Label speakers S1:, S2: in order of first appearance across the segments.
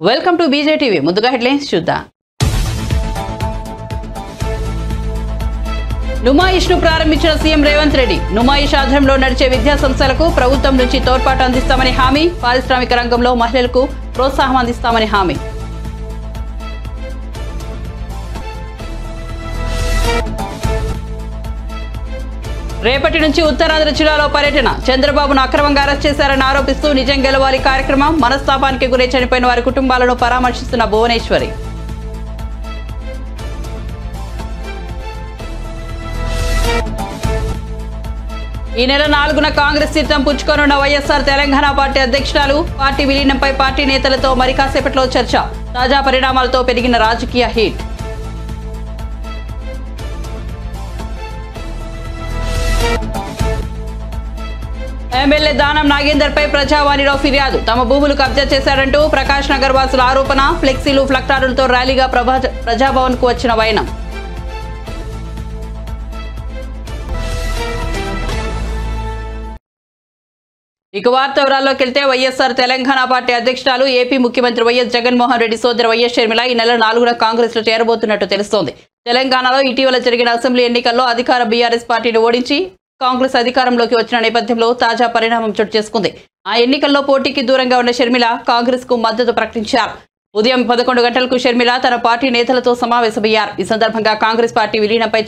S1: Welcome to B J TV. ముందుగా headlines చూద్దాం. నుమాయిష్ను ప్రారంభించిన సీఎం రేవంత్ రెడ్డి. నుమాయిష్ ఆధ్వర్యంలో నడిచే విద్యా సంస్థలకు ప్రభుత్వం నుంచి తోడ్పాటు అందిస్తామని హామీ. పారిశ్రామిక రంగంలో మహిళలకు ప్రోత్సాహం అందిస్తామని హామీ. రేపటి నుంచి ఉత్తరాంధ్ర జిల్లాలో పర్యటన. చంద్రబాబును అక్రమంగా అరెస్ట్ చేశారని ఆరోపిస్తూ నిజం గెలవాలి కార్యక్రమం. మనస్తాపానికి గురై చనిపోయిన వారి కుటుంబాలను పరామర్శిస్తున్న భువనేశ్వరి. ఈ నెల 4న కాంగ్రెస్ తీర్థం పుచ్చుకోనున్న వైఎస్ఆర్ తెలంగాణ పార్టీ అధ్యక్షురాలు. పార్టీ విలీనంపై పార్టీ నేతలతో మరి కాసేపట్లో చర్చ. తాజా పరిణామాలతో పెరిగిన రాజకీయ హీట్. ఎమ్మెల్యే దానం నాగేందర్ పై ప్రజావాణిలో ఫిర్యాదు. తమ భూములు కబ్జా చేశారంటూ ప్రకాష్ నగర్ వాసుల ఆరోపణ. ఫ్లెక్సీలు ఫ్లక్టారులతో ర్యాలీగా ప్రజాభవన్ కు వచ్చిన వైనం. ఇక వార్త వివరాల్లోకి వెళ్తే వైఎస్ఆర్ తెలంగాణ పార్టీ అధ్యక్షురాలు ఏపీ ముఖ్యమంత్రి వైఎస్ జగన్మోహన్ రెడ్డి సోదరు వైఎస్ షర్మిల ఈ నెల 4న కాంగ్రెస్ లో చేరబోతున్నట్టు తెలుస్తోంది. తెలంగాణలో ఇటీవల జరిగిన అసెంబ్లీ ఎన్నికల్లో అధికార బీఆర్ఎస్ పార్టీని ఓడించి కాంగ్రెస్ అధికారంలోకి వచ్చిన నేపథ్యంలో తాజా పరిణామం చోటు చేసుకుంది. ఆ ఎన్నికల్లో పోటీకి దూరంగా ఉన్న షర్మిల కాంగ్రెస్ కు మద్దతు ప్రకటించారు. ఉదయం 11 గంటలకు షర్మిల తన పార్టీ నేతలతో సమావేశమయ్యారు. ఈ సందర్భంగా కాంగ్రెస్ పార్టీ విలీనంపై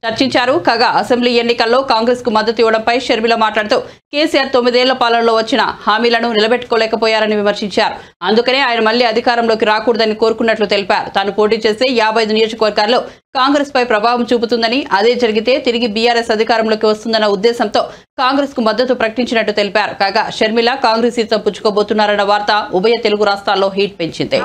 S1: చర్చించారు. కాగా అసెంబ్లీ ఎన్నికల్లో కాంగ్రెస్ కు మద్దతు ఇవ్వడంపై షర్మిల మాట్లాడుతూ కేసీఆర్ 9 ఏళ్ల పాలనలో వచ్చిన హామీలను నిలబెట్టుకోలేకపోయారని విమర్శించారు. అందుకనే ఆయన మళ్లీ అధికారంలోకి రాకూడదని కోరుకున్నట్లు తెలిపారు. తాను పోటీ చేసే 55 నియోజకవర్గాల్లో కాంగ్రెస్ పై ప్రభావం చూపుతుందని, అదే జరిగితే తిరిగి బీఆర్ఎస్ అధికారంలోకి వస్తుందన్న ఉద్దేశంతో కాంగ్రెస్ కు మద్దతు ప్రకటించినట్టు తెలిపారు. కాగా షర్మిల కాంగ్రెస్ తీర్థం పుచ్చుకోబోతున్నారన్న వార్త ఉభయ తెలుగు రాష్ట్రాల్లో హీట్ పెంచింది.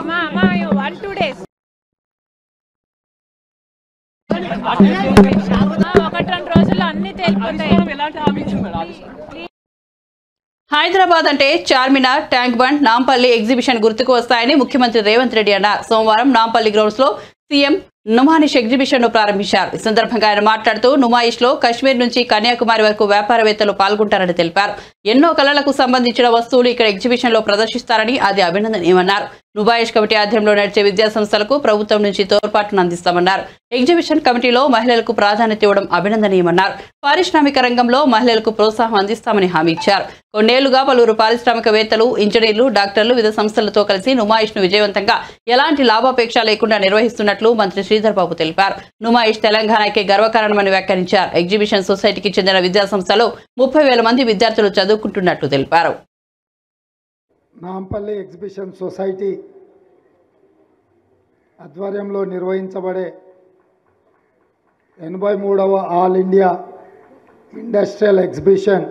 S1: హైదరాబాద్ అంటే Charminar, tank bund, Nampally exhibition గుర్తుకు వస్తాయని ముఖ్యమంత్రి రేవంత్ రెడ్డి అన్నారు. సోమవారం నాంపల్లి గ్రౌండ్స్ లో సీఎం నుమాయిష్ ఎగ్జిబిషన్ ను ప్రారంభించారు. ఈ సందర్భంగా ఆయన మాట్లాడుతూ నుమాయిష్ లో కశ్మీర్ నుంచి కన్యాకుమారి వరకు వ్యాపారవేత్తలు పాల్గొంటారని తెలిపారు. ఎన్నో కళలకు సంబంధించిన వస్తువులు ఇక్కడ ఎగ్జిబిషన్ లో ప్రదర్శిస్తారని, అది అభినందనీయమన్నారు. నుమాయిష్ కమిటీ ఆధ్వర్యంలో నడిచే విద్యా సంస్థలకు ప్రభుత్వం నుంచి తోడ్పాటును అందిస్తామన్నారు. ఎగ్జిబిషన్ కమిటీలో మహిళలకు ప్రాధాన్యత ఇవ్వడం అభినందనీయమన్నారు. పారిశ్రామిక రంగంలో మహిళలకు ప్రోత్సాహం అందిస్తామని హామీ ఇచ్చారు. కొన్నేళ్లుగా పలువురు పారిశ్రామికవేత్తలు, ఇంజనీర్లు, డాక్టర్లు వివిధ సంస్థలతో కలిసి నుమాయిష్ ను విజయవంతంగా ఎలాంటి లాభాపేక్ష లేకుండా నిర్వహిస్తున్నట్లు మంత్రి శ్రీధర్ బాబు తెలిపారు. నుమాయిష్ తెలంగాణకే గర్వకారణమని వ్యాఖ్యానించారు. ఎగ్జిబిషన్ సొసైటీకి చెందిన విద్యా సంస్థలో 30,000 మంది విద్యార్థులు చదువుకుంటున్నట్లు తెలిపారు.
S2: నాంపల్లి ఎగ్జిబిషన్ సొసైటీ ఆధ్వర్యంలో నిర్వహించబడే 83వ ఆల్ ఇండియా ఇండస్ట్రియల్ ఎగ్జిబిషన్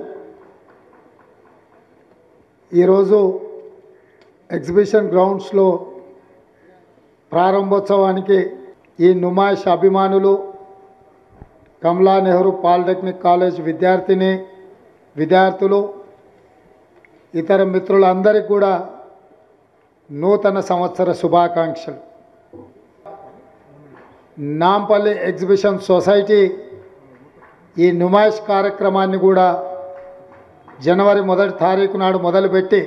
S2: ఈరోజు ఎగ్జిబిషన్ గ్రౌండ్స్లో ప్రారంభోత్సవానికి ఈ నుమాయిష్ అభిమానులు, కమలా నెహ్రూ పాలిటెక్నిక్ కాలేజ్ విద్యార్థులు, ఇతర మిత్రులందరికీ కూడా నూతన సంవత్సర శుభాకాంక్షలు. నాంపల్లి ఎగ్జిబిషన్ సొసైటీ ఈ నుమాయిష్ కార్యక్రమాన్ని కూడా జనవరి 1వ తారీఖు నాడు మొదలుపెట్టి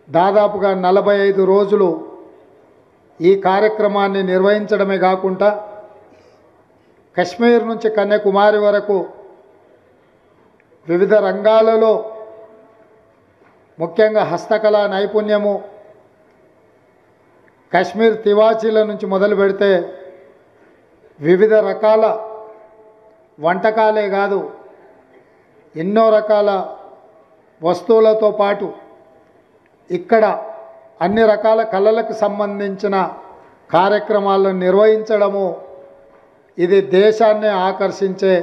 S2: దాదాపుగా 45 రోజులు ఈ కార్యక్రమాన్ని నిర్వహించడమే కాకుండా కశ్మీర్ నుంచి కన్యాకుమారి వరకు వివిధ రంగాలలో ముఖ్యంగా హస్తకళా నైపుణ్యము, కశ్మీర్ తివాచీల నుంచి మొదలు పెడితే వివిధ రకాల వంటకాలే కాదు ఎన్నో రకాల వస్తువులతో పాటు ఇక్కడ అన్ని రకాల కళలకు సంబంధించిన కార్యక్రమాలను నిర్వహించడము, ఇది దేశాన్ని ఆకర్షించే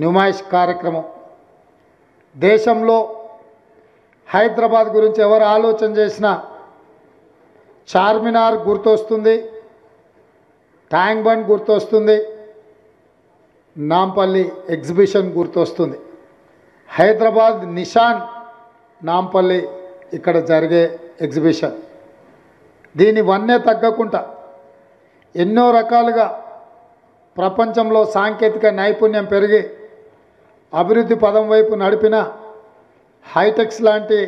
S2: నుమాయిష్ కార్యక్రమం. దేశంలో హైదరాబాద్ గురించి ఎవరు ఆలోచన చేసినా చార్మినార్ గుర్తొస్తుంది, ట్యాంక్ బండ్ గుర్తొస్తుంది, నాంపల్లి ఎగ్జిబిషన్ గుర్తొస్తుంది. హైదరాబాద్ నిషాన్ నాంపల్లి ఇక్కడ జరిగే ఎగ్జిబిషన్. దీని వన్నే తగ్గకుండా ఎన్నో రకాలుగా ప్రపంచంలో సాంకేతిక నైపుణ్యం పెరిగి అభివృద్ధి పదం వైపు నడిపిన హైటెక్స్ లాంటి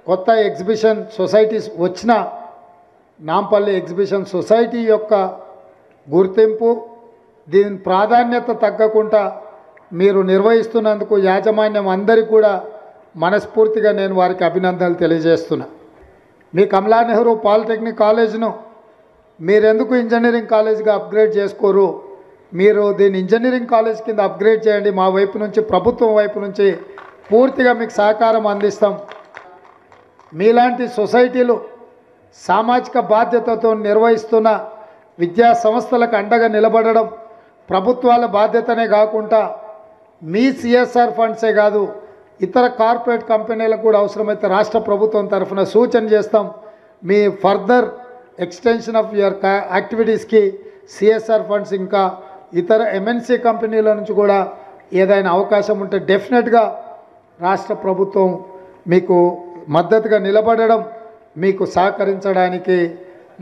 S2: కొత్త ఎగ్జిబిషన్ సొసైటీస్ వచ్చిన నాంపల్లి ఎగ్జిబిషన్ సొసైటీ యొక్క గుర్తింపు దీని ప్రాధాన్యత తగ్గకుండా మీరు నిర్వహిస్తున్నందుకు యాజమాన్యం అందరికీ కూడా మనస్ఫూర్తిగా నేను వారికి అభినందనలు తెలియజేస్తున్నా. మీ కమలా నెహ్రూ పాలిటెక్నిక్ కాలేజ్ను మీరెందుకు ఇంజనీరింగ్ కాలేజ్గా అప్గ్రేడ్ చేసుకోరు? మీరు దీన్ని ఇంజనీరింగ్ కాలేజ్ కింద అప్గ్రేడ్ చేయండి. మా వైపు నుంచి, ప్రభుత్వం వైపు నుంచి పూర్తిగా మీకు సహకారం అందిస్తాం. మీలాంటి సొసైటీలు సామాజిక బాధ్యతతో నిర్వహిస్తున్న విద్యా సంస్థలకు అండగా నిలబడడం ప్రభుత్వాల బాధ్యతనే కాకుండా మీ సిఎస్ఆర్ ఫండ్సే కాదు, ఇతర కార్పొరేట్ కంపెనీలకు కూడా అవసరమైతే రాష్ట్ర ప్రభుత్వం తరఫున సూచన చేస్తాం. మీ ఫర్దర్ ఎక్స్టెన్షన్ ఆఫ్ యువర్ యాక్టివిటీస్కి సిఎస్ఆర్ ఫండ్స్ ఇంకా ఇతర ఎంఎన్సీ కంపెనీల నుంచి కూడా ఏదైనా అవకాశం ఉంటే డెఫినెట్గా రాష్ట్ర ప్రభుత్వం మీకు మద్దతుగా నిలబడడం, మీకు సహకరించడానికి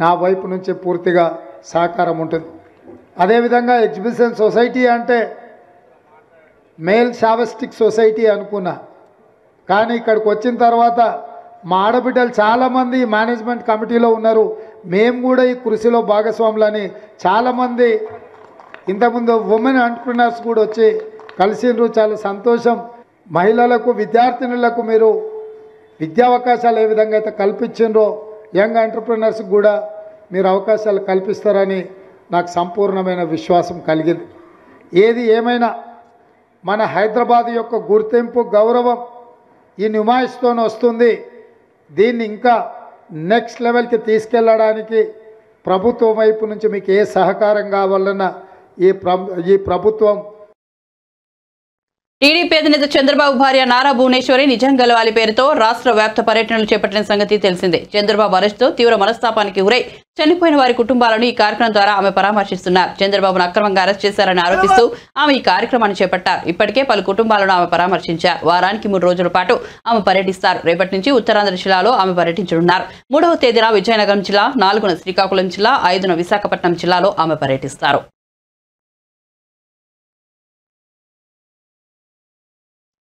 S2: నా వైపు నుంచి పూర్తిగా సహకారం ఉంటుంది. అదేవిధంగా ఎగ్జిబిషన్ సొసైటీ అంటే మేల్ షావెస్టిక్ సొసైటీ అనుకున్నా, కానీ ఇక్కడికి వచ్చిన తర్వాత మా ఆడబిడ్డలు చాలామంది మేనేజ్మెంట్ కమిటీలో ఉన్నారు. మేము కూడా ఈ కృషిలో భాగస్వాములని చాలామంది ఇంతకుముందు ఉమెన్ ఎంటర్‌ప్రెన్యూర్స్ కూడా వచ్చి కలిసిండ్రు. చాలా సంతోషం. మహిళలకు, విద్యార్థినులకు మీరు విద్యా అవకాశాలు ఏ విధంగా అయితే కల్పించిండ్రో యంగ్ ఎంటర్‌ప్రెన్యూర్స్కి కూడా మీరు అవకాశాలు కల్పిస్తారని నాకు సంపూర్ణమైన విశ్వాసం కలిగింది. ఏది ఏమైనా మన హైదరాబాద్ యొక్క గుర్తింపు, గౌరవం ఈ నిమాయిష్తోనే వస్తుంది. దీన్ని ఇంకా నెక్స్ట్ లెవెల్కి తీసుకెళ్ళడానికి ప్రభుత్వం వైపు నుంచి మీకు ఏ సహకారం కావాలన్నా ఈ ప్రభుత్వం.
S1: టీడీపీ అధినేత చంద్రబాబు భార్య నారా భువనేశ్వరి నిజం గెలవాలి పేరుతో రాష్ట్ర వ్యాప్త పర్యటనలు చేపట్టిన సంగతి తెలిసిందే. చంద్రబాబు అరెస్టుతో తీవ్ర మనస్తాపానికి గురై చనిపోయిన వారి కుటుంబాలను ఈ కార్యక్రమం ద్వారా ఆమె పరామర్శిస్తున్నారు. చంద్రబాబును అక్రమంగా అరెస్ట్ చేశారని ఆరోపిస్తూ ఆమె ఈ కార్యక్రమాన్ని చేపట్టారు. ఇప్పటికే పలు కుటుంబాలను ఆమె పరామర్శించారు. వారానికి 3 రోజుల పాటు ఆమె పర్యటిస్తారు. రేపటి నుంచి ఉత్తరాంధ్ర జిల్లాలో ఆమె పర్యటించనున్నారు. 3వ తేదీన విజయనగరం జిల్లా, 4న శ్రీకాకుళం జిల్లా, 5న విశాఖపట్నం జిల్లాలో ఆమె పర్యటిస్తారు.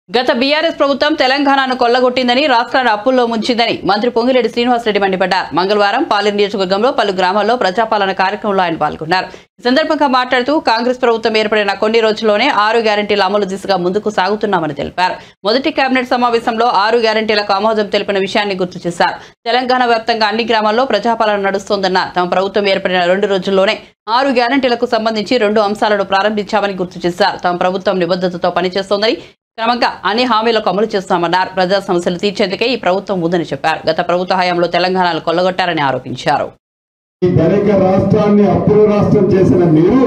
S1: గత బీఆర్ఎస్ ప్రభుత్వం తెలంగాణను కొల్లగొట్టిందని, రాష్ట్రాన్ని అప్పుల్లో ముంచిందని మంత్రి పొంగిరెడ్డి శ్రీనివాసరెడ్డి మండిపడ్డారు. మంగళవారం పాలేరు నియోజకవర్గంలో పలు గ్రామాల్లో ప్రజాపాలన కార్యక్రమంలో ఆయన పాల్గొన్నారు. ఈ సందర్భంగా మాట్లాడుతూ కాంగ్రెస్ ప్రభుత్వం ఏర్పడిన కొన్ని రోజుల్లోనే 6 గ్యారెంటీల అమలు దిశగా ముందుకు సాగుతున్నామని తెలిపారు. మొదటి కేబినెట్ సమావేశంలో 6 గ్యారెంటీలకు ఆమోదం తెలిపిన విషయాన్ని గుర్తు చేశారు. తెలంగాణ వ్యాప్తంగా అన్ని గ్రామాల్లో ప్రజాపాలన నడుస్తోందన్న తమ ప్రభుత్వం ఏర్పడిన 2 రోజుల్లోనే 6 గ్యారెంటీలకు సంబంధించి 2 అంశాలను ప్రారంభించామని గుర్తు చేశారు. తమ ప్రభుత్వం నిబద్ధతతో పనిచేస్తోందని, క్రమంగా అన్ని హామీలకు అమలు చేస్తామన్నారు. ప్రజా సమస్యలు తీర్చేందుకే ఈ ప్రభుత్వం ఉందని చెప్పారు. గత ప్రభుత్వ హయాంలో తెలంగాణను కొల్లగొట్టారని ఆరోపించారు.
S3: ఈ ధనిక రాష్ట్రాన్ని అప్పుల రాష్ట్రం చేసిన మీరు,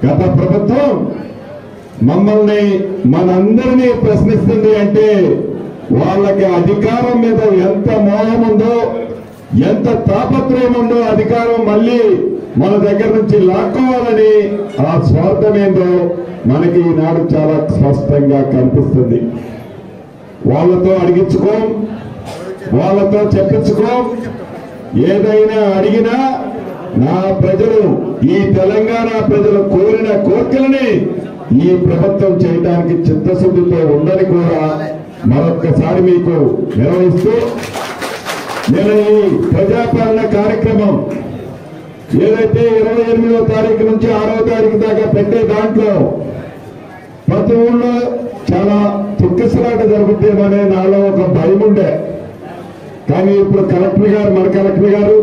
S3: గత ప్రభుత్వం మమ్మల్ని, మనందరినీ ప్రశ్నిస్తుంది అంటే వాళ్ళకి అధికారం మీద ఎంత మోహం ఉందో, ఎంత తాపత్రయం ఉందో, అధికారం మళ్ళీ మన దగ్గర నుంచి లాక్కోవాలని ఆ స్వార్థం ఏందో మనకి ఈనాడు చాలా స్పష్టంగా కనిపిస్తుంది. వాళ్ళతో అడిగించుకోం, వాళ్ళతో చెప్పించుకోం. ఏదైనా అడిగినా నా ప్రజలు, ఈ తెలంగాణ ప్రజలు కోరిన కోరికలని ఈ ప్రభుత్వం చేయడానికి చిత్తశుద్ధితో ఉందని కూడా మరొక్కసారి మీకు నిర్వహిస్తూ, నేను ఈ ప్రజాపాలన కార్యక్రమం ఏదైతే 28వ తారీఖు నుంచి 6వ తారీఖు దాకా పెట్టే దాంట్లో ప్రతి ఊళ్ళో చాలా తొక్కిసలాట జరుగుతుందనే నాలో ఒక భయం ఉండే. కానీ ఇప్పుడు కలెక్టర్ గారు, మన కలెక్టర్ గారు,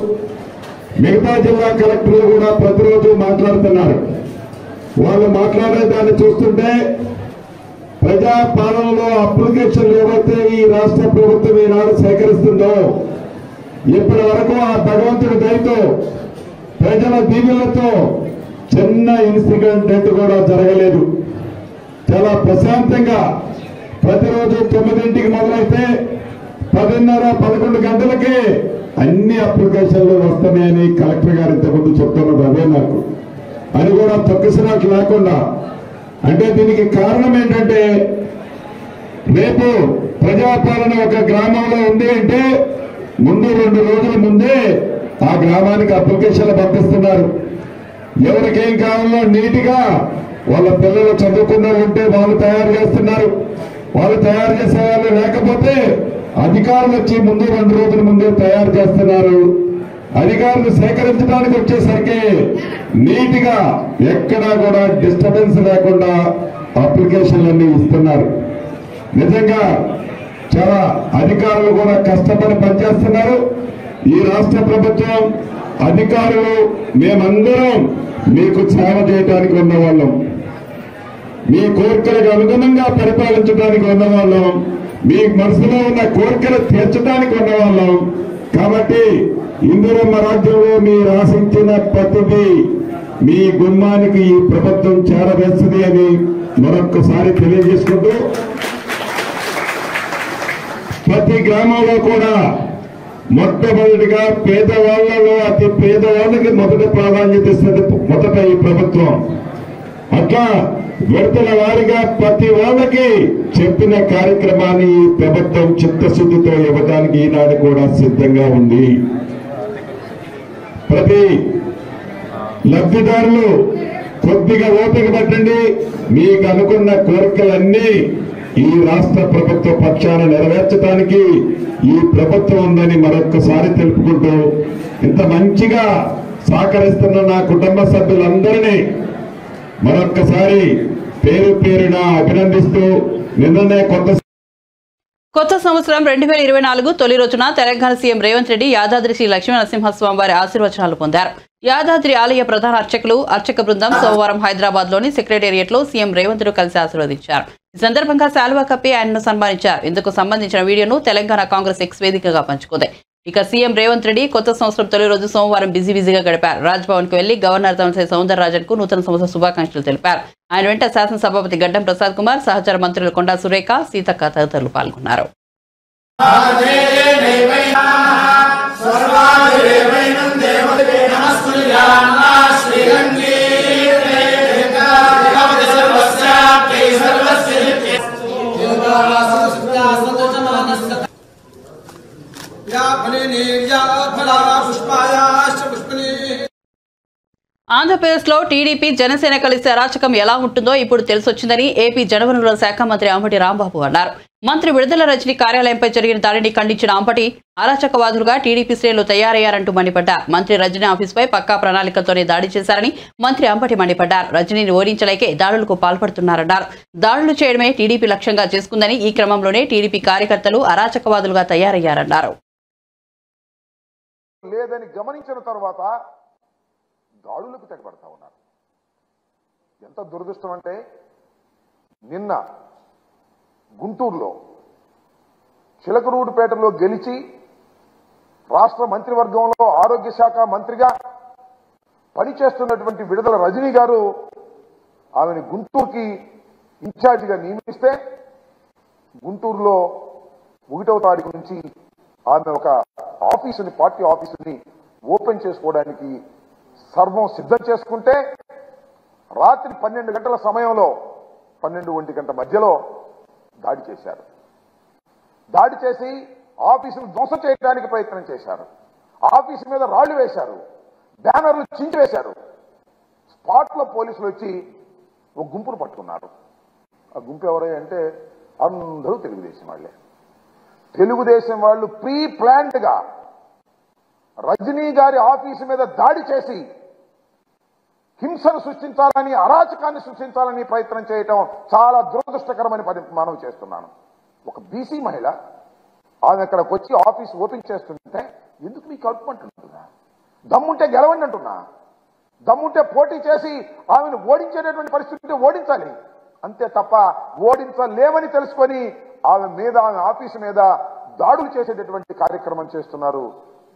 S3: మిగతా జిల్లా కలెక్టర్లు కూడా ప్రతిరోజు మాట్లాడుతున్నారు. వాళ్ళు మాట్లాడే దాన్ని చూస్తుంటే ప్రజాపాలనలో అప్లికేషన్లు ఏవైతే ఈ రాష్ట్ర ప్రభుత్వం ఈనాడు సేకరిస్తుందో, ఇప్పటి వరకు ఆ భగవంతుడి దయతో, ప్రజల దీవెనలతో చిన్న ఇన్సిడెంట్ కూడా జరగలేదు. చాలా ప్రశాంతంగా ప్రతిరోజు 9ంటికి మొదలైతే 10:30-11 గంటలకే అన్ని అప్లికేషన్లు వస్తున్నాయని కలెక్టర్ గారు ఇంతకుముందు చెప్తున్నారు. అదే నాకు అని కూడా తొక్కిసినట్లు లేకుండా. అంటే దీనికి కారణం ఏంటంటే, రేపు ప్రజాపాలన ఒక గ్రామంలో ఉంది అంటే ముందు 2 రోజుల ముందే ఆ గ్రామానికి అప్లికేషన్లు పంపిస్తున్నారు. ఎవరికేం కావాలో నీట్గా వాళ్ళ పిల్లలు చదువుకున్న ఉంటే వాళ్ళు తయారు చేస్తున్నారు. వాళ్ళు తయారు చేసే వాళ్ళు లేకపోతే అధికారులు వచ్చి ముందు 2 రోజుల ముందే తయారు చేస్తున్నారు. అధికారులు సేకరించడానికి వచ్చేసరికి నీట్ గా ఎక్కడా కూడా డిస్టర్బెన్స్ లేకుండా అప్లికేషన్లన్నీ ఇస్తున్నారు. నిజంగా చాలా అధికారులు కూడా కష్టపడి పనిచేస్తున్నారు. ఈ రాష్ట్ర ప్రభుత్వం అధికారులు మేమందరం మీకు సేవ చేయడానికి ఉన్నవాళ్ళం, మీ కోరికలకు అనుగుణంగా పరిపాలించడానికి ఉన్నవాళ్ళం, మీ మనసులో ఉన్న కోరికలు తీర్చడానికి ఉన్నవాళ్ళం. కాబట్టి ఇందిరమ్మ రాజ్యంలో మీరు ఆశించిన ప్రతిదీ మీ గుమ్మానికి ఈ ప్రభుత్వం చేరవేస్తుంది అని మరొక్కసారి తెలియజేసుకుంటూ, ప్రతి గ్రామంలో కూడా మొట్టమొదటిగా పేదవాళ్లలో అతి పేదవాళ్ళకి మొదటి ప్రాధాన్యత ఇస్తుంది మొదట ఈ ప్రభుత్వం. అట్లా విడతల వారిగా ప్రతి వాళ్ళకి చెప్పిన కార్యక్రమాన్ని ఈ ప్రభుత్వం చిత్తశుద్ధితో ఇవ్వడానికి ఈనాడు కూడా సిద్ధంగా ఉంది. ప్రతి లబ్ధిదారులు కొద్దిగా ఓపిక పట్టండి, మీకు అనుకున్న కోరికలన్నీ ఈ రాష్ట్ర ప్రభుత్వ పక్షాన నెరవేర్చడానికి ఈ ప్రభుత్వం ఉందని మరొక్కసారి తెలుపుకుంటూ, ఇంత మంచిగా సహకరిస్తున్న నా కుటుంబ సభ్యులందరినీ మరొక్కసారి పేరు పేరున అభినందిస్తూ, నిన్ననే
S1: కొత్త సంవత్సరం 2024 తొలి రోజున తెలంగాణ సీఎం రేవంత్ రెడ్డి యాదాద్రి శ్రీ లక్ష్మీ నరసింహస్వామి వారి ఆశీర్వచనాలు పొందారు. యాదాద్రి ఆలయ ప్రధాన అర్చక బృందం సోమవారం హైదరాబాద్ లోని సెక్రటేరియట్ లో సీఎం రేవంత్ ను కలిసి ఆశీర్వదించారు. ఈ సందర్భంగా శాలువా కప్పి ఆయనను సన్మానించారు. ఇందుకు సంబంధించిన వీడియోను తెలంగాణ కాంగ్రెస్ ఎక్స్ వేదికగా పంచుకుంది. ఇక సీఎం రేవంత్ రెడ్డి కొత్త సంవత్సరం తొలి రోజు సోమవారం బిజీగా గడిపారు. రాజ్భవన్ కు వెళ్లి గవర్నర్ తమిళిసై సౌందరరాజన్ కు నూతన సంవత్సర శుభాకాంక్షలు తెలిపారు. ఆయన వెంట శాసనసభాపతి గడ్డం ప్రసాద్ కుమార్, సహచర మంత్రులు కొండా సురేఖ, సీతక్క తదితరులు పాల్గొన్నారు. ఆంధ్రప్రదేశ్లో టీడీపీ జనసేన కలిసి అరాచకం ఎలా ఉంటుందో ఇప్పుడు తెలిసొచ్చిందని ఏపీ జలవనరుల శాఖ మంత్రి అంబటి రాంబాబు అన్నారు. మంత్రి విడుదల రజని కార్యాలయంపై జరిగిన దాడిని ఖండించిన అంబటి అరాచకవాదులుగా టీడీపీ శ్రేణులు తయారయ్యారంటూ మండిపడ్డారు. మంత్రి రజని ఆఫీసుపై పక్కా ప్రణాళికతోనే దాడి చేశారని మంత్రి అంబటి మండిపడ్డారు. రజనీని ఓడించలేకే దాడులకు పాల్పడుతున్నారన్నారు. దాడులు చేయడమే టీడీపీ లక్ష్యంగా చేసుకుందని, ఈ క్రమంలోనే టీడీపీ కార్యకర్తలు అరాచకవాదులుగా తయారయ్యారన్నారు.
S4: లేదని గమనించిన తర్వాత దాడులకు తెగబడతా ఉన్నారు. ఎంత దురదృష్టం అంటే, నిన్న గుంటూరులో చిలకలూరుపేటలో గెలిచి రాష్ట్ర మంత్రివర్గంలో ఆరోగ్య శాఖ మంత్రిగా పనిచేస్తున్నటువంటి విడుదల రజనీ గారు ఆమెను గుంటూరుకి ఇన్ఛార్జిగా నియమిస్తే, గుంటూరులో 1వ తారీఖు నుంచి ఆమె ఒక ఆఫీసుని, పార్టీ ఆఫీసుని ఓపెన్ చేసుకోవడానికి సర్వం సిద్ధం చేసుకుంటే, రాత్రి 12 గంటల సమయంలో 12-1 గంట మధ్యలో దాడి చేశారు. దాడి చేసి ఆఫీసును ధ్వంసం చేయడానికి ప్రయత్నం చేశారు. ఆఫీసు మీద రాళ్లు వేశారు, బ్యానర్లు చించివేశారు. స్పాట్లో పోలీసులు వచ్చి ఒక గుంపును పట్టుకున్నారు. ఆ గుంపు ఎవరై అంటే అందరూ తెలుగుదేశం వాళ్ళే. తెలుగుదేశం వాళ్ళు ప్రీ ప్లాన్డ్ గా రజనీ గారి ఆఫీసు మీద దాడి చేసి హింసను సృష్టించాలని, అరాచకాన్ని సృష్టించాలని ప్రయత్నం చేయటం చాలా దురదృష్టకరమని మనవి చేస్తున్నాను. ఒక బీసీ మహిళ ఆమె అక్కడికి వచ్చి ఆఫీస్ ఓపెన్ చేస్తుంటే ఎందుకు మీకు కలుపుకుంటున్నా? దమ్ముంటే గెలవండి అంటున్నా. దమ్ముంటే పోటీ చేసి ఆమెను ఓడించేటటువంటి పరిస్థితి ఓడించాలి, అంతే తప్ప ఓడించలేమని తెలుసుకొని ఆమె మీద, ఆమె ఆఫీసు మీద దాడులు చేసేటటువంటి కార్యక్రమం చేస్తున్నారు.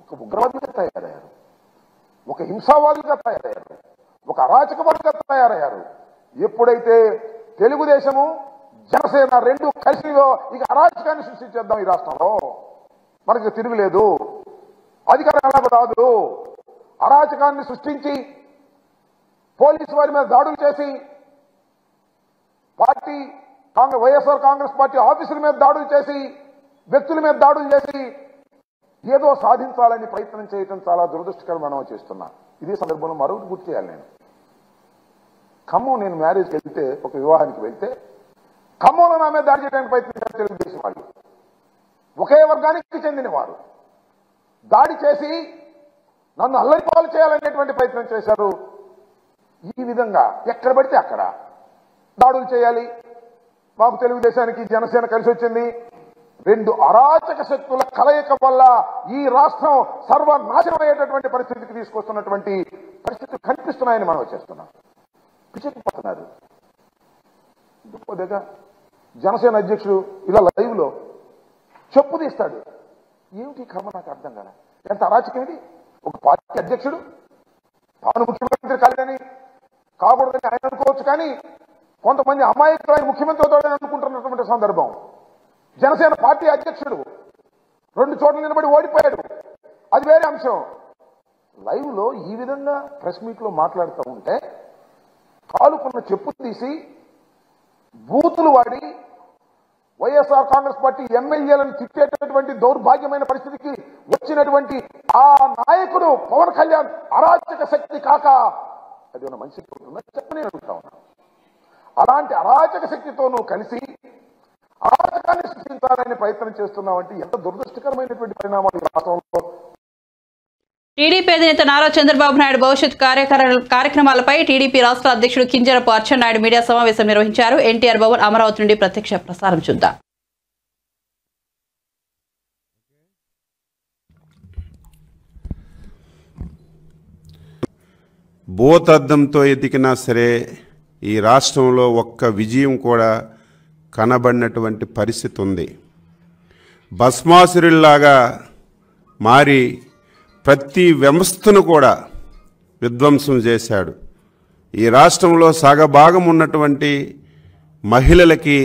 S4: ఒక ఉగ్రవాదులుగా తయారయ్యారు, ఒక హింసావాదులుగా తయారయ్యారు, ఒక అరాచకవాదులుగా తయారయ్యారు. ఎప్పుడైతే తెలుగుదేశము జనసేన రెండు కలిసి ఇక అరాచకాన్ని సృష్టించేద్దాం ఈ రాష్ట్రంలో, మనకి తిరుగులేదు, అధికారం రాదు, అరాచకాన్ని సృష్టించి పోలీసు వారి మీద దాడులు చేసి, పార్టీ వైఎస్ఆర్ కాంగ్రెస్ పార్టీ ఆఫీసుల మీద దాడులు చేసి, వ్యక్తుల మీద దాడులు చేసి ఏదో సాధించాలని ప్రయత్నం చేయడం చాలా దురదృష్టకరం మనం చేస్తున్నా. ఇదే సందర్భంలో మరొకటి గుర్తు చేయాలి. నేను ఖమ్మం మ్యారేజ్కి వెళ్తే, ఒక వివాహానికి వెళ్తే ఖమ్మంలో నా మీద దాడి చేయడానికి ప్రయత్నించారు తెలుగుదేశం వాళ్ళు. ఒకే వర్గానికి చెందిన వారు దాడి చేసి నన్ను అల్లరిపాలు చేయాలనేటువంటి ప్రయత్నం చేశారు. ఈ విధంగా ఎక్కడ పడితే అక్కడ దాడులు చేయాలి. మాకు తెలుగుదేశానికి జనసేన కలిసి వచ్చింది. రెండు అరాచక శక్తుల కలయిక వల్ల ఈ రాష్ట్రం సర్వనాశనం అయ్యేటటువంటి పరిస్థితికి తీసుకొస్తున్నటువంటి పరిస్థితులు కనిపిస్తున్నాయని మనం చేస్తున్నాం. పిచ్చెక్కిపోతున్నారు. గొప్పదిగా జనసేన అధ్యక్షుడు ఇలా లైవ్ లో చెప్పు తీస్తాడు. ఏమిటి కర్మ నాకు అర్థం కాదు. ఎంత అరాచకం ఇది. ఒక పార్టీ అధ్యక్షుడు తాను ముఖ్యమంత్రి కాలేదని కాకూడదని ఆయన అనుకోవచ్చు, కానీ కొంతమంది అమాయకులైన ముఖ్యమంత్రి అవుతాడని అనుకుంటున్నటువంటి సందర్భం. జనసేన పార్టీ అధ్యక్షుడు 2 చోట్ల నిలబడి ఓడిపోయాడు, అది వేరే అంశం. లైవ్ లో ఈ విధంగా ప్రెస్ మీట్ లో మాట్లాడుతూ ఉంటే కాలుకున్న చెప్పు తీసి బూతులు వాడి వైఎస్ఆర్ కాంగ్రెస్ పార్టీ ఎమ్మెల్యేలను తిట్టేటటువంటి దౌర్భాగ్యమైన పరిస్థితికి వచ్చినటువంటి ఆ నాయకుడు పవన్ కళ్యాణ్ అరాచక శక్తి కాక అది ఉన్న మంచి చెప్పని అడుగుతా ఉన్నాను. అలాంటి అరాచక శక్తితోనూ కలిసి అరాచకాన్ని సృష్టించాలని ప్రయత్నం చేస్తున్నామంటే ఎంత దురదృష్టకరమైనటువంటి పరిణామాలు ఈ రాష్ట్రంలో.
S1: టీడీపీ అధినేత నారా చంద్రబాబు నాయుడు భవిష్యత్ కార్యక్రమాలపై టీడీపీ రాష్ట్ర అధ్యక్షుడు కింజరపు అచ్చెన్నాయుడు మీడియా సమావేశం నిర్వహించారు. ఎన్టీఆర్ భవన్ అమరావతి నుండి ప్రత్యక్ష ప్రసారం చూద్దాం.
S5: భూతద్దంతో ఎదికినా సరే ఈ రాష్ట్రంలో ఒక్క విజయం కూడా కనబడినటువంటి పరిస్థితి ఉంది. భస్మాసురుల్లాగా మారి ప్రతి వ్యవస్థను కూడా విధ్వంసం చేశాడు. ఈ రాష్ట్రంలో సగభాగం ఉన్నటువంటి మహిళలకి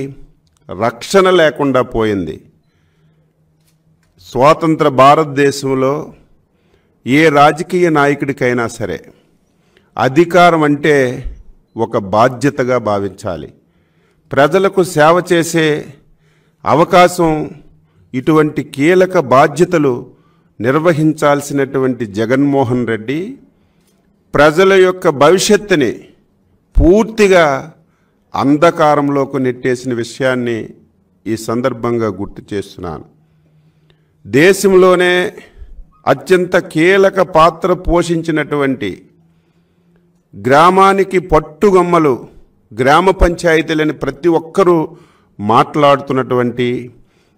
S5: రక్షణ లేకుండా పోయింది. స్వాతంత్ర భారతదేశంలో ఏ రాజకీయ నాయకుడికైనా సరే అధికారం అంటే ఒక బాధ్యతగా భావించాలి. ప్రజలకు సేవ చేసే అవకాశం, ఇటువంటి కీలక బాధ్యతలు నిర్వహించాల్సినటువంటి జగన్మోహన్ రెడ్డి ప్రజల యొక్క భవిష్యత్తుని పూర్తిగా అంధకారంలోకి నెట్టేసిన విషయాన్ని ఈ సందర్భంగా గుర్తు చేస్తున్నాను. దేశంలోనే అత్యంత కీలక పాత్ర పోషించినటువంటి గ్రామానికి పట్టుగొమ్మలు గ్రామ పంచాయతీలని ప్రతి ఒక్కరూ మాట్లాడుతున్నటువంటి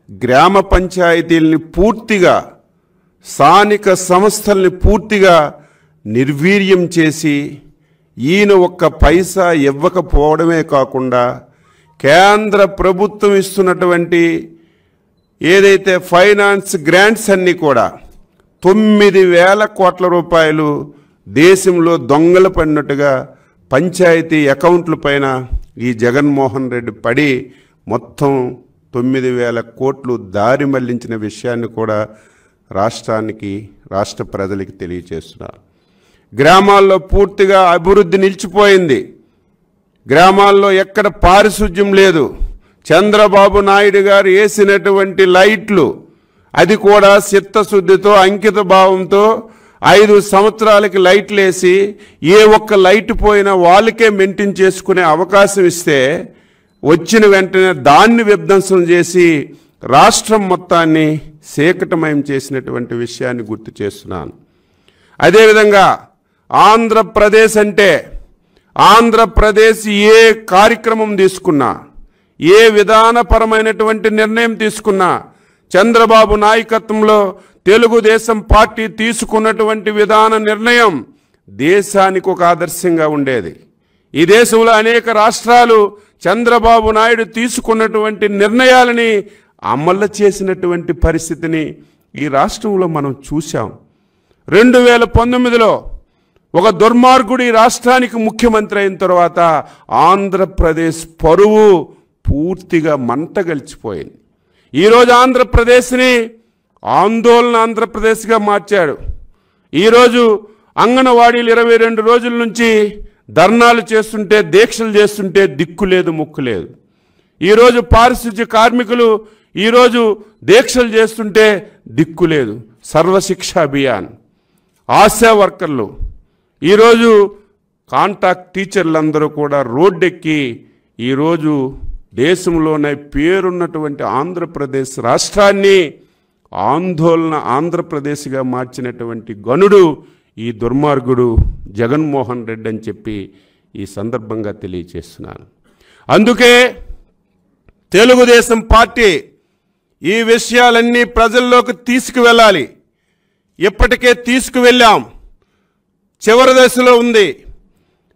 S5: గ్రామ పంచాయతీలని పూర్తిగా, స్థానిక సంస్థల్ని పూర్తిగా నిర్వీర్యం చేసి ఈయన ఒక్క పైసా ఇవ్వకపోవడమే కాకుండా కేంద్ర ప్రభుత్వం ఇస్తున్నటువంటి ఏదైతే ఫైనాన్స్ గ్రాంట్స్ అన్నీ కూడా 9,000 కోట్ల రూపాయలు దేశంలో దొంగలు పడినట్టుగా పంచాయతీ అకౌంట్ల పైన ఈ జగన్మోహన్ రెడ్డి పడి మొత్తం 9,000 కోట్లు దారి మళ్లించిన విషయాన్ని కూడా రాష్ట్ర ప్రజలకి తెలియచేస్తున్నారు. గ్రామాల్లో పూర్తిగా అభివృద్ధి నిలిచిపోయింది. గ్రామాల్లో ఎక్కడ పారిశుధ్యం లేదు. చంద్రబాబు నాయుడు గారు వేసినటువంటి లైట్లు, అది కూడా చిత్తశుద్ధితో అంకిత భావంతో 5 సంవత్సరాలకి లైట్లు వేసి ఏ ఒక్క లైట్ పోయినా వాళ్ళకే మెయింటైన్ చేసుకునే అవకాశం ఇస్తే వచ్చిన వెంటనే దాన్ని విధ్వంసం చేసి రాష్ట్రం మొత్తాన్ని శేకటమయం చేసినటువంటి విషయాన్ని గుర్తు చేస్తున్నాను. అదేవిధంగా ఆంధ్రప్రదేశ్ అంటే, ఆంధ్రప్రదేశ్ ఏ కార్యక్రమం తీసుకున్నా, ఏ విధానపరమైనటువంటి నిర్ణయం తీసుకున్నా చంద్రబాబు నాయకత్వంలో తెలుగుదేశం పార్టీ తీసుకున్నటువంటి విధాన నిర్ణయం దేశానికి ఒక ఆదర్శంగా ఉండేది. ఈ దేశంలో అనేక రాష్ట్రాలు చంద్రబాబు నాయుడు తీసుకున్నటువంటి నిర్ణయాలని అమలు చేసినటువంటి పరిస్థితిని ఈ రాష్ట్రంలో మనం చూశాం. 2019లో ఒక దుర్మార్గుడి రాష్ట్రానికి ముఖ్యమంత్రి అయిన తర్వాత ఆంధ్రప్రదేశ్ పరువు పూర్తిగా మంటగలిచిపోయింది. ఈరోజు ఆంధ్రప్రదేశ్ని ఆందోళన ఆంధ్రప్రదేశ్గా మార్చాడు. ఈరోజు అంగన్వాడీలు 22 రోజుల నుంచి ధర్నాలు చేస్తుంటే, దీక్షలు చేస్తుంటే దిక్కు లేదు, ముక్కు లేదు. ఈరోజు పారిశుధ్య కార్మికులు ఈరోజు దీక్షలు చేస్తుంటే దిక్కు లేదు. సర్వశిక్ష అభియాన్, ఆశా వర్కర్లు, ఈరోజు కాంట్రాక్ట్ టీచర్లందరూ కూడా రోడ్డెక్కి ఈరోజు దేశంలోనే పేరున్నటువంటి ఆంధ్రప్రదేశ్ రాష్ట్రాన్ని ఆంధ్రప్రదేశ్గా మార్చినటువంటి గనుడు ఈ దుర్మార్గుడు జగన్మోహన్ రెడ్డి అని చెప్పి ఈ సందర్భంగా తెలియజేస్తున్నాను. అందుకే తెలుగుదేశం పార్టీ ఈ విషయాలన్నీ ప్రజల్లోకి తీసుకువెళ్ళాలి. ఇప్పటికే తీసుకువెళ్ళాం, చివరి దశలో ఉంది.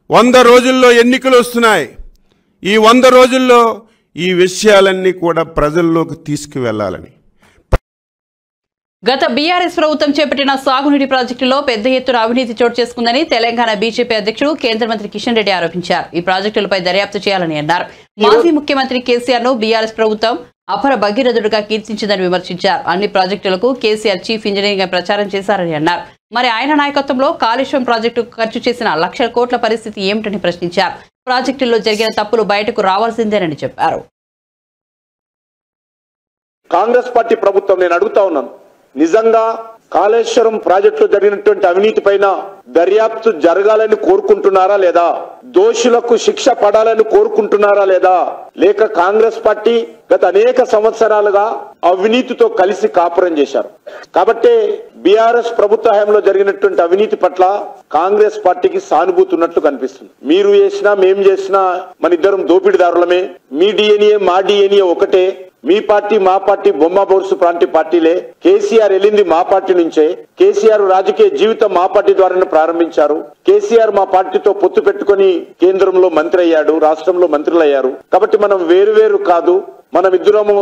S5: 100 రోజుల్లో ఎన్నికలు వస్తున్నాయి. ఈ 100 రోజుల్లో ఈ విషయాలన్నీ కూడా ప్రజల్లోకి తీసుకువెళ్ళాలని.
S1: గత బీఆర్ఎస్ ప్రభుత్వం చేపట్టిన సాగునీటి ప్రాజెక్టులో పెద్ద ఎత్తున అవినీతి చోటు చేసుకుందని తెలంగాణ బీజేపీ అధ్యక్షుడు కేంద్ర మంత్రి కిషన్ రెడ్డి ఆరోపించారు. ఈ ప్రాజెక్టులపై దర్యాప్తు చేయాలని అన్నారు. మాజీ ముఖ్యమంత్రి కేసీఆర్ ను బీఆర్ఎస్ ప్రభుత్వం అపర భగీరథుడిగా కీర్తించిందని విమర్శించారు. అన్ని ప్రాజెక్టులకు కేసీఆర్ చీఫ్ ఇంజనీర్ గా ప్రచారం చేశారని అన్నారు. మరి ఆయన నాయకత్వంలో కాళేశ్వరం ప్రాజెక్టుకు ఖర్చు చేసిన లక్షల కోట్ల పరిస్థితి ఏమిటని ప్రశ్నించారు. ప్రాజెక్టుల్లో జరిగిన తప్పులు బయటకు రావాల్సిందేనని చెప్పారు.
S6: కాంగ్రెస్ పార్టీ ప్రభుత్వం నేను అడుగుతా ఉన్నాను, నిజంగా కాళేశ్వరం ప్రాజెక్టులో జరిగినటువంటి అవినీతి పైన దర్యాప్తు జరగాలని కోరుకుంటున్నారా లేదా? దోషులకు శిక్ష పడాలని కోరుకుంటున్నారా లేదా? లేక కాంగ్రెస్ పార్టీ గత అనేక సంవత్సరాలుగా అవినీతితో కలిసి కాపురం చేశారు కాబట్టి బీఆర్ఎస్ ప్రభుత్వ హయాంలో జరిగినటువంటి అవినీతి పట్ల కాంగ్రెస్ పార్టీకి సానుభూతి ఉన్నట్లు కనిపిస్తుంది. మీరు చేసినా మేం చేసినా మన ఇద్దరం దోపిడీదారులమే, మీ డిఎన్ఏ మా డిఎన్ఏ ఒకటే, మీ పార్టీ మా పార్టీ బొమ్మ బోర్సు ప్రాంతీయ పార్టీలే, కేసీఆర్ వెళ్ళింది మా పార్టీ నుంచే, కేసీఆర్ రాజకీయ జీవితం మా పార్టీ ద్వారానే ప్రారంభించారు, కేసీఆర్ మా పార్టీతో పొత్తు పెట్టుకుని కేంద్రంలో మంత్రి అయ్యాడు, రాష్ట్రంలో మంత్రులు అయ్యారు, కాబట్టి మనం వేరు కాదు, మనం ఇద్దరము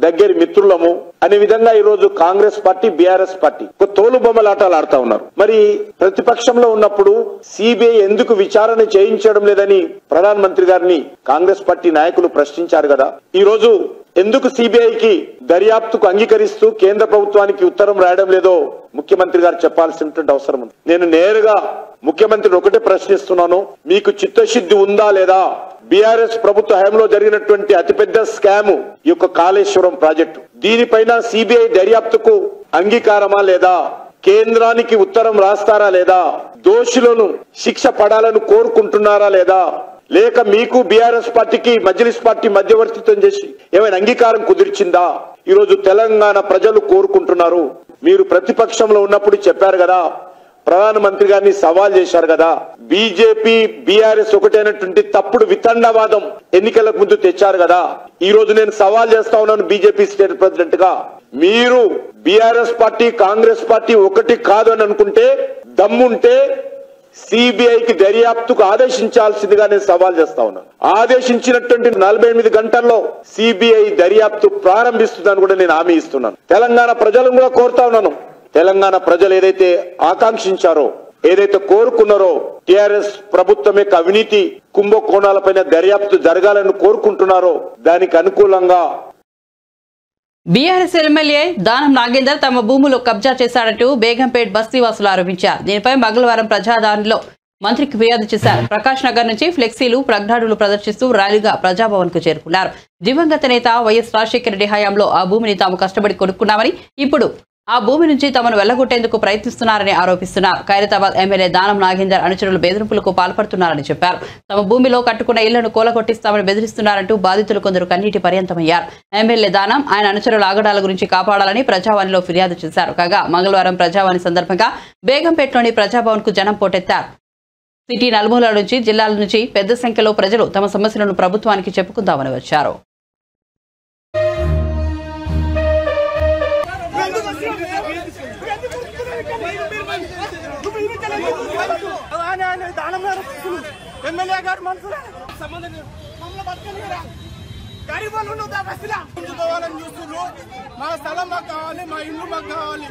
S6: దగ్గర మిత్రులము అనే విధంగా ఈ రోజు కాంగ్రెస్ పార్టీ బీఆర్ఎస్ పార్టీ ఒక తోలు బొమ్మలాటాలు ఆడుతా ఉన్నారు. మరి ప్రతిపక్షంలో ఉన్నప్పుడు సిబిఐ ఎందుకు విచారణ చేయించడం లేదని ప్రధానమంత్రి గారిని కాంగ్రెస్ పార్టీ నాయకులు ప్రశ్నించారు కదా. ఈ రోజు ఎందుకు సిబిఐకి దర్యాప్తుకు అంగీకరిస్తూ కేంద్ర ప్రభుత్వానికి ఉత్తరం రాయడం లేదో ముఖ్యమంత్రి గారు చెప్పాల్సినటువంటి అవసరం ఉంది. నేను నేరుగా ముఖ్యమంత్రిని ఒకటే ప్రశ్నిస్తున్నాను, మీకు చిత్తశుద్ధి ఉందా లేదా? బీఆర్ఎస్ ప్రభుత్వ హయాంలో జరిగినటువంటి అతిపెద్ద స్కామ్ ఈ యొక్క కాళేశ్వరం ప్రాజెక్టు, దీనిపైన సిబిఐ దర్యాప్తుకు అంగీకారమా లేదా? కేంద్రానికి ఉత్తరం రాస్తారా లేదా? దోషులను శిక్ష పడాలని కోరుకుంటున్నారా లేదా? లేక మీకు బీఆర్ఎస్ పార్టీకి మజ్లిస్ పార్టీ మధ్యవర్తిత్వం చేసి ఏమైనా అంగీకారం కుదిర్చిందా? ఈరోజు తెలంగాణ ప్రజలు కోరుకుంటున్నారు. మీరు ప్రతిపక్షంలో ఉన్నప్పుడు చెప్పారు కదా, ప్రధానమంత్రి గారిని సవాల్ చేశారు కదా, బీజేపీ బీఆర్ఎస్ ఒకటైనటువంటి తప్పుడు వితండవాదం ఎన్నికలకు ముందు తెచ్చారు కదా. ఈ రోజు నేను సవాల్ చేస్తా ఉన్నాను బీజేపీ స్టేట్ ప్రెసిడెంట్ గా, మీరు బీఆర్ఎస్ పార్టీ కాంగ్రెస్ పార్టీ ఒకటి కాదు అని అనుకుంటే దమ్ముంటే సిబిఐకి దర్యాప్తుకు ఆదేశించాల్సిందిగా నేను సవాల్ చేస్తా ఉన్నాను. ఆదేశించినటువంటి 48 గంటల్లో సిబిఐ దర్యాప్తు ప్రారంభిస్తుందని కూడా నేను హామీ ఇస్తున్నాను. తెలంగాణ ప్రజలను కూడా కోరుతా ఉన్నాను, తెలంగాణ ప్రజలు ఏదైతే ఆకాంక్షించారో, ఏదైతే కోరుకున్నారో, టిఆర్ఎస్ ప్రభుత్వం యొక్క అవినీతి కుంభకోణాలపైన దర్యాప్తు జరగాలని కోరుకుంటున్నారో దానికి అనుకూలంగా
S1: బీఆర్ఎస్ ఎమ్మెల్యే దానం నాగేందర్ తమ భూములు కబ్జా చేశాడంటూ బేగంపేట్ బస్తీవాసులు ఆరోపించారు. దీనిపై మంగళవారం ప్రజాదానిలో మంత్రికి ఫిర్యాదు చేశారు. ప్రకాష్ నగర్ నుంచి ఫ్లెక్సీలు ప్రజ్ఞాడులు ప్రదర్శిస్తూ ర్యాలీగా ప్రజాభవన్ కు చేరుకున్నారు. దివంగత నేత వైఎస్ రాజశేఖర రెడ్డి హయాంలో ఆ భూమిని తాము కష్టపడి కొనుక్కున్నామని, ఇప్పుడు ఆ భూమి నుంచి తమను వెళ్లగొట్టేందుకు ప్రయత్నిస్తున్నారని ఆరోపిస్తున్నారు. ఖైరతాబాద్ ఎమ్మెల్యే దానం నాగేందర్ అనుచరులు బెదిరింపులకు పాల్పడుతున్నారని చెప్పారు. తమ భూమిలో కట్టుకున్న ఇళ్లను కూలగొట్టిస్తామని బెదిరిస్తున్నారంటూ బాధితులు కొందరు కన్నీటి పర్యంతమయ్యారు. ఎమ్మెల్యే దానం ఆయన అనుచరుల ఆగడాల గురించి కాపాడాలని ప్రజావాణిలో ఫిర్యాదు చేశారు. కాగా మంగళవారం ప్రజావాణి సందర్భంగా బేగంపేటలోని ప్రజాభవన్ కు జనం పోటెత్తారు. సిటీ నలుమూలల నుంచి, జిల్లాల నుంచి పెద్ద సంఖ్యలో ప్రజలు తమ సమస్యలను ప్రభుత్వానికి చెప్పుకుందామని వచ్చారు.
S7: ఎమ్మెల్యే గారు మనుషులు సంబంధం మమ్మల్ని బతకనిరా, గరీబులు ఉంచుకోవాలని చూస్తున్నారు. మా స్థలం మాకు కావాలి, మా ఇల్లు మాకు కావాలి,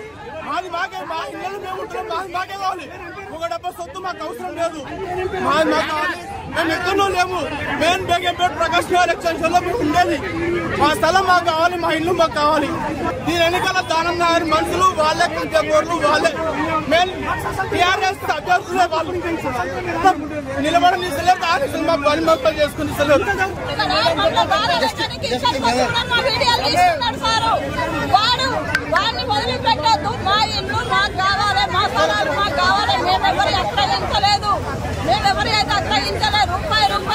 S7: మాది మాకే, మా ఇల్లు మేము ఉంటున్నాం, మాది మాకే కావాలి. ఒక డబ్బా సొత్తు మాకు అవసరం లేదు, మాది మాకు కావాలి. మేము ఎక్కడో లేము, మెయిన్ బేగంపేట ప్రకాష్ నగర్ ఎక్స్టెన్షన్ లో మేము ఉండేది. మా స్థలం మాకు కావాలి, మా ఇల్లు మాకు కావాలి. దీని వెనకాల దానం నాగరి మనుషులు వాళ్ళే, కుంటేపోర్లు వాళ్ళే, మెయిన్ టీఆర్ఎస్ అభ్యర్థులే వాళ్ళు. నిలబడని సెలవు ఆలోచన మా బలి మొక్కలు చేసుకుని సెలవు
S8: వాడిని వదిలిపెట్టద్దు. మా ఇల్లు మాకు కావాలి, మా స్థలాలు మాకు కావాలి. మేమెవరి అగ్రహించలేదు, మేమెవరి అయితే అగ్రహించలేదు. రూపాయి కూడా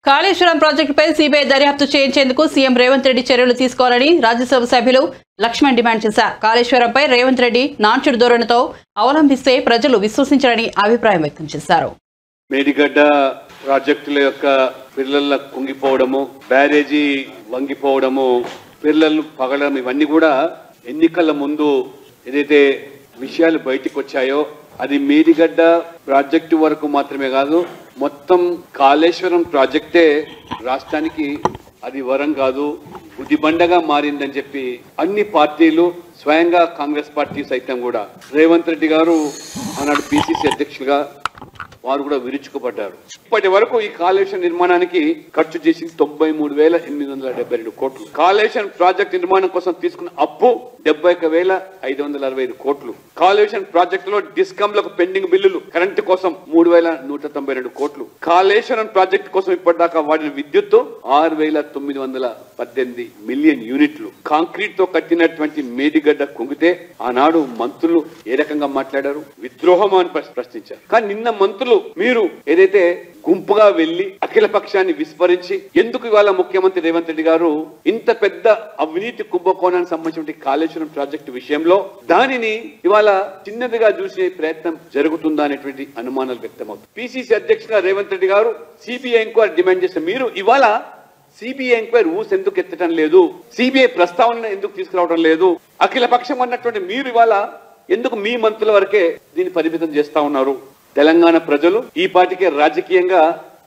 S1: కాళేశ్వరం ప్రాజెక్టుపై సీబీఐ దర్యాప్తు చేయించేందుకు సీఎం రేవంత్ రెడ్డి చర్యలు తీసుకోవాలని రాజ్యసభ సభ్యులు లక్ష్మణ్ డిమాండ్ చేశారు. కాళేశ్వరంపై రేవంత్ రెడ్డి నాన్చుడు ధోరణితో అవలంబిస్తే ప్రజలు విశ్వసించరని అభిప్రాయం వ్యక్తం చేశారు.
S9: మేడిగడ్డ ప్రాజెక్టుల యొక్క పిల్లల కుంగిపోవడము, బ్యారేజీ వంగిపోవడము, పిల్లలు పగలడం, ఇవన్నీ కూడా ఎన్నికల ముందు ఏదైతే విషయాలు బయటకు వచ్చాయో అది మేడిగడ్డ ప్రాజెక్టు వరకు మాత్రమే కాదు, మొత్తం కాళేశ్వరం ప్రాజెక్టే రాష్ట్రానికి అది వరం కాదు, గుదిబండగా మారిందని చెప్పి అన్ని పార్టీలు, స్వయంగా కాంగ్రెస్ పార్టీ సైతం కూడా రేవంత్ రెడ్డి గారు ఆనాడు పిసిసి అధ్యక్షులుగా వారు కూడా విరుచుకుపడ్డారు. ఇప్పటి వరకు ఈ కాళేశ్వరం నిర్మాణానికి ఖర్చు చేసింది 93,872 కోట్లు. కాళేశ్వరం ప్రాజెక్ట్ నిర్మాణం కోసం తీసుకున్న అప్పు 71,565 కోట్లు. కాళేశ్వరం ప్రాజెక్టులో డిస్కంలకు పెండింగ్ బిల్లులు కరెంటు కోసం 3,192 కోట్లు. కాళేశ్వరం ప్రాజెక్టు కోసం ఇప్పటిదాకా వాడిన విద్యుత్తు 6,918 మిలియన్ యూనిట్లు. కాంక్రీట్ తో కట్టినటువంటి మేడిగడ్డ కుంగితే ఆనాడు మంత్రులు ఏ రకంగా మాట్లాడారు? విద్రోహం అని ప్రశ్నించారు. కానీ నిన్న మంత్రులు మీరు ఏదైతే గుంపుగా వెళ్లి అఖిల పక్షాన్ని విస్మరించి ఎందుకు ఇవాళ ముఖ్యమంత్రి రేవంత్ రెడ్డి గారు ఇంత పెద్ద అవినీతి కుంభకోణానికి సంబంధించిన కాళేశ్వరం ప్రాజెక్టు విషయంలో దానిని ఇవాళ చిన్నదిగా చూసే ప్రయత్నం జరుగుతుందా అనేటువంటి అనుమానాలు వ్యక్తమవుతాయి. పిసిసి అధ్యక్షులుగా రేవంత్ రెడ్డి గారు సిబిఐ ఎంక్వైరీ డిమాండ్ చేస్తే మీరు ఇవాళ సిబిఐ ఎంక్వైరీ ఊసి ఎందుకు ఎత్తడం లేదు? సిబిఐ ప్రస్తావన ఎందుకు తీసుకురావడం లేదు? అఖిల పక్షం అన్నటువంటి మీరు ఇవాళ ఎందుకు మీ మంత్రుల వరకే దీన్ని పరిమితం చేస్తా ఉన్నారు? తెలంగాణ ప్రజలు ఈ పాటికే రాజకీయంగా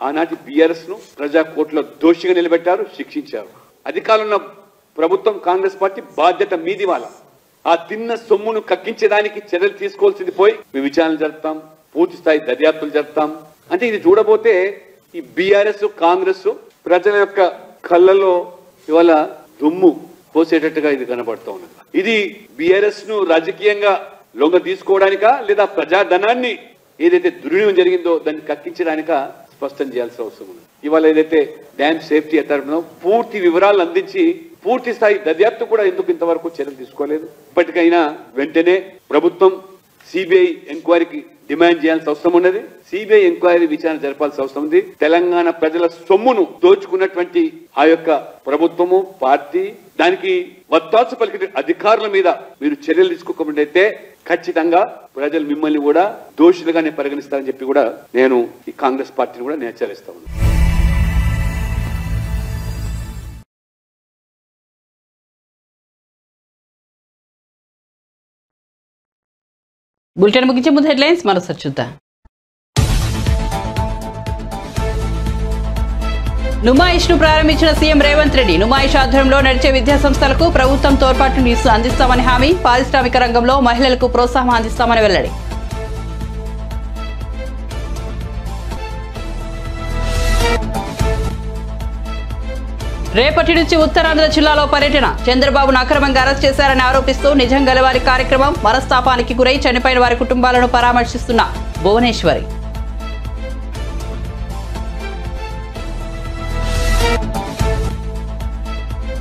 S9: ఆనాటి బీఆర్ఎస్ ను ప్రజా కోర్టులో దోషిగా నిలబెట్టారు, శిక్షించారు. అధికారంలో ప్రభుత్వం కాంగ్రెస్ పార్టీ బాధ్యత మీది. వాళ్ళ ఆ తిన్న సొమ్మును కక్కించడానికి చర్యలు తీసుకోవాల్సింది పోయి విచారణ జరుపుతాం, పూర్తి స్థాయి దర్యాప్తులు జరుపుతాం అంటే ఇది చూడబోతే ఈ బీఆర్ఎస్ కాంగ్రెస్ ప్రజల యొక్క కళ్ళలో ఇవాళ దుమ్ము పోసేటట్టుగా ఇది కనబడుతూ ఉన్నది. ఇది బీఆర్ఎస్ ను రాజకీయంగా లొంగ తీసుకోవడానికా లేదా ప్రజాధనాన్ని ఏదైతే దుర్వినియోగం జరిగిందో దాన్ని కక్కించడానిక స్పష్టం చేయాల్సిన అవసరం ఉంది. ఇవాళ ఏదైతే డ్యామ్ సేఫ్టీ అథారిటీ పూర్తి వివరాలు అందించి పూర్తి స్థాయి దర్యాప్తు కూడా ఎందుకు ఇంతవరకు చర్యలు తీసుకోలేదు? ఇప్పటికైనా వెంటనే ప్రభుత్వం సిబిఐ ఎంక్వైరీకి డిమాండ్ చేయాల్సిన అవసరం ఉన్నది. సిబిఐ ఎంక్వైరీ విచారణ జరపాల్సిన అవసరం ఉంది. తెలంగాణ ప్రజల సొమ్మును దోచుకున్నటువంటి ఆ యొక్క ప్రభుత్వము, పార్టీ, దానికి వత్తాసు పలికిన అధికారుల మీద మీరు చర్యలు తీసుకోకపోతే ఖచ్చితంగా ప్రజలు మిమ్మల్ని కూడా దోషులుగానే పరిగణిస్తారని చెప్పి కూడా నేను ఈ కాంగ్రెస్ పార్టీని కూడా నేను హెచ్చరిస్తా ఉన్నాను.
S1: బులెటిన్ ముగించే ముందు హెడ్లైన్స్ మరోసారి చూద్దాం. నుమాయిష్ ను ప్రారంభించిన సీఎం రేవంత్ రెడ్డి. నుమాయిష్ ఆధ్వర్యంలో నడిచే విద్యా సంస్థలకు ప్రభుత్వం తోడ్పాటును అందిస్తామని హామీ. పారిశ్రామిక రంగంలో మహిళలకు ప్రోత్సాహం అందిస్తామని వెల్లడి. రేపటి నుంచి ఉత్తరాంధ్ర జిల్లాలో పర్యటన. చంద్రబాబును అక్రమంగా అరెస్ట్ చేశారని ఆరోపిస్తూ నిజం గెలవాలి కార్యక్రమం. మనస్తాపానికి గురై చనిపోయిన వారి కుటుంబాలను పరామర్శిస్తున్న భువనేశ్వరి.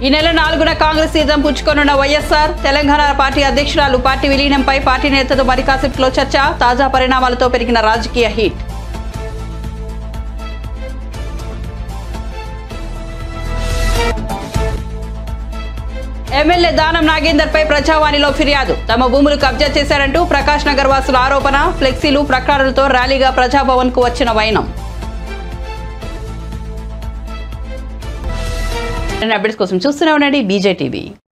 S1: ఈ నెల 4న కాంగ్రెస్ తీర్థం పుచ్చుకోనున్న వైఎస్ఆర్. తెలంగాణ పార్టీ అధ్యక్షురాలు పార్టీ విలీనంపై పార్టీ నేతలతో మరి కాసేపట్లో చర్చ. తాజా పరిణామాలతో పెరిగిన రాజకీయ హీట్. ఎమ్మెల్యే దానం నాగేందర్ పై ప్రజావాణిలో ఫిర్యాదు. తమ భూములు కబ్జా చేశారంటూ ప్రకాష్ నగర్ వాసుల ఆరోపణ. ఫ్లెక్సీలు, ప్రకటనలతో ర్యాలీగా ప్రజాభవన్ కు వచ్చిన వైనం. అప్డేట్స్ కోసం చూస్తూనే ఉండండి బీజేటీవీ.